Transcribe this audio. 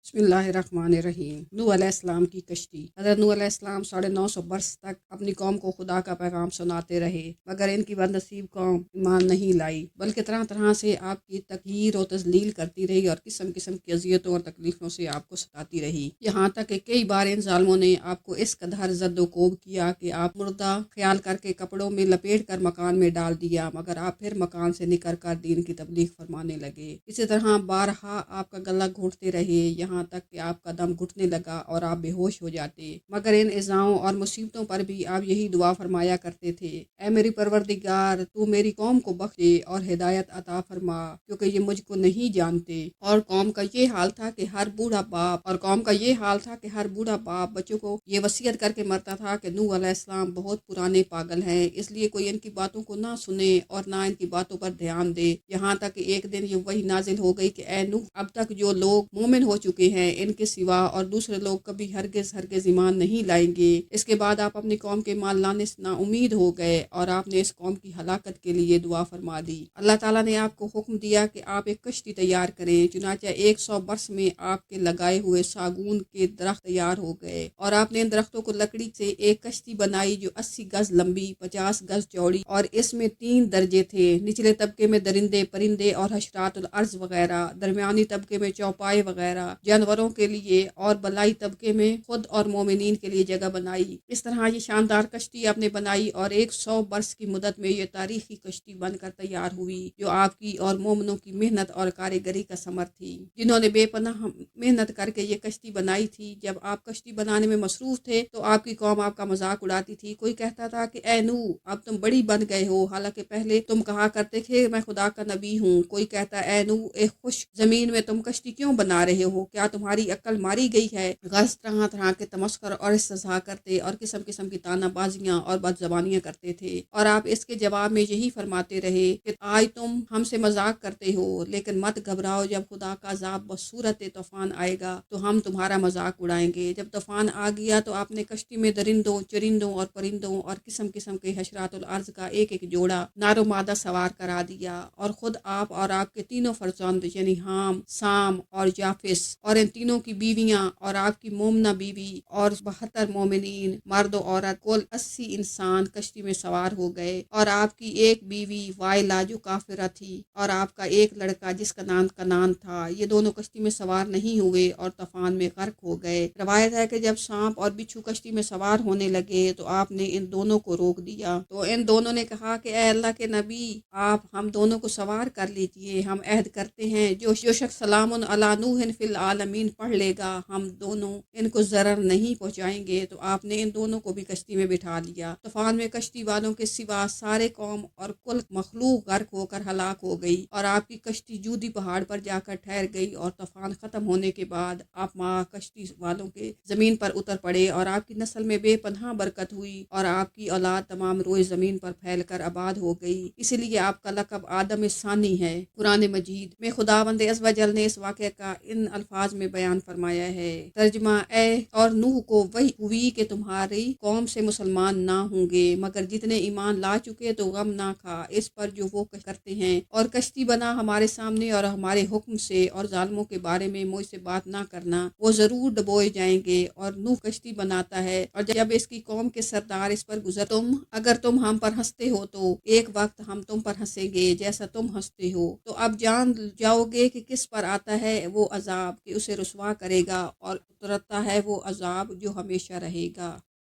बिस्मिल्लाहिर्रहमानिर्रहीम। नूह अलैहिस्सलाम की कश्ती। हज़रत नूह अलैहिस्सलाम 950 बरस तक अपनी कौम को खुदा का पैगाम सुनाते रहे, मगर इनकी बदनसीब कौम ईमान नहीं लाई, बल्कि तरह तरह से आपकी तकहीर और तजलील करती रही और किस्म किस्म की अजियतों और तकलीफ़ों से आपको सताती रही। यहाँ तक कि कई बार इन जालिमों ने आपको इस कदर जद्दोकोब किया कि आप मुर्दा ख्याल करके कपड़ों में लपेट कर मकान में डाल दिया, मगर आप फिर मकान से निकल कर दीन की तबलीग फरमाने लगे। इसी तरह बारहा आपका गला घोटते रहे, यहाँ तक कि आपका दम घुटने लगा और आप बेहोश हो जाते, मगर इन इज़ाओं और मुसीबतों पर भी आप यही दुआ फरमाया करते थे, ऐ मेरी परवरदिगार, तू मेरी कौम को बख्श दे और हिदायत अता फरमा, क्योंकि ये मुझको नहीं जानते। और कौम का ये हाल था कि हर बूढ़ा बाप बच्चों को ये वसीयत करके मरता था कि नूह अलैहिस्सलाम बहुत पुराने पागल हैं, इसलिए कोई इनकी बातों को ना सुने और ना इनकी बातों पर ध्यान दे। यहाँ तक कि एक दिन ये वही नाजिल हो गई कि ऐ नूह, अब तक जो लोग मोमिन हो चुके हैं, इनके सिवा और दूसरे लोग कभी हरगिज़ ईमान नहीं लाएंगे। इसके बाद आप अपनी कौम के ईमान लाने से ना उम्मीद हो गए और आपने इस कौम की हलाकत के लिए दुआ फरमा दी। अल्लाह ताला ने आपको हुक्म दिया कि आप एक कश्ती तैयार करें, चुनांचे 100 बरस में आपके लगाए हुए सागून के दरख्त तैयार हो गए और आपने इन दरख्तों को लकड़ी से एक कश्ती बनाई जो 80 गज लंबी, 50 गज चौड़ी और इसमें 3 दर्जे थे। निचले तबके में दरिंदे परिंदे और हशरातुल अर्ज वगैरह, दरमियानी तबके में चौपाए वगैरह जानवरों के लिए और बलाई तबके में खुद और मोमिनीन के लिए जगह बनाई। इस तरह ये शानदार कश्ती आपने बनाई और 100 बरस की मुदत में ये तारीखी कश्ती बनकर तैयार हुई, जो आपकी और मोमिनों की मेहनत और कारीगरी का समर थी, जिन्होंने बेपनाह मेहनत करके ये कश्ती बनाई थी। जब आप कश्ती बनाने में मसरूफ थे तो आपकी कौम आपका मजाक उड़ाती थी। कोई कहता था कि ऐ नूह, अब तुम बड़ी बन गए हो, हालांकि पहले तुम कहा करते थे मैं खुदा का नबी हूँ। कोई कहता, ऐ नूह, एक खुश जमीन में तुम कश्ती क्यों बना रहे हो, क्या तुम्हारी अक्ल मारी गई है। गज तरह तरह के तमस्कर और इस्तिज़ा करते और किस्म किस्म की तानाबाजियां और बदजबानियां करते थे, और आप इसके जवाब में यही फरमाते रहे कि आज तुम हमसे मजाक करते हो, लेकिन मत घबराओ, जब खुदा का अज़ाब बसूरत तूफान आएगा तो हम तुम्हारा मजाक उड़ाएंगे। जब तूफान आ गया तो आपने कश्ती में दरिंदों, चरिंदों और परिंदों और किस्म किस्म के हशरातुल अर्ज का एक एक जोड़ा नारो मादा सवार करा दिया, और खुद आप और आपके तीनों फरजंद यानी हाम, साम और जाफिस और इन तीनों की बीवियां और आपकी मोमना बीवी और 72 मोमिनीन मर्द और औरत कुल 80 इंसान कश्ती में सवार हो गए, और आपकी एक बीवी वाइला जो काफिरा थी और आपका एक लड़का जिसका नाम कनान था, ये दोनों कश्ती में सवार नहीं हुए और तूफान में गर्क हो गए। रवायत है कि जब सांप और बिच्छू कश्ती में सवार होने लगे तो आपने इन दोनों को रोक दिया, तो इन दोनों ने कहा कि ऐ अल्लाह के नबी, आप हम दोनों को सवार कर लीजिए, हम अहद करते हैं जो शख्स सलामुन अला नूहिन फिल आलमीन पढ़ लेगा, हम दोनों इनको जरर नहीं पहुंचाएंगे। तो आपने इन दोनों को भी कश्ती में बिठा लिया। तूफान में कश्ती वालों के सिवा सारे कौम और कुल मखलूक गर्क होकर हलाक हो गई, और आपकी कश्ती जूदी पहाड़ पर जाकर ठहर गई, और तूफान खत्म होने के बाद आप माँ कश्ती वालों के जमीन पर उतर पड़े, और आपकी नस्ल में बेपनाह बरकत हुई, और आपकी औलाद तमाम रोए जमीन पर फैलकर आबाद हो गई। इसीलिए आपका लक़ब आदम सानी है। कुरान मजीद में खुदावंद अज़्ज़ व जल ने इस वाक़े का इन अल्फाज में बयान फरमाया है। तर्जमा, ए और नूह को वही हुई कि तुम्हारी कौम से मुसलमान ना होंगे, मगर जितने ईमान ला चुके तो गम ना खा इस पर जो वो करते हैं, और कश्ती बना हमारे सामने और हमारे हुक्म से, और जालिमों के बारे में मुझसे बात ना करना, वो जरूर डबोए जाएंगे। और नूह कश्ती बनाता है, और जब इसकी कौम के सरदार इस पर गुजर, अगर तुम हम पर हंसते हो तो एक वक्त हम तुम पर हंसेंगे जैसा तुम हंसते हो, तो अब जान जाओगे कि किस पर आता है वो अजाब कि उसे रुसवा करेगा, और उतरता है वो अजाब जो हमेशा रहेगा।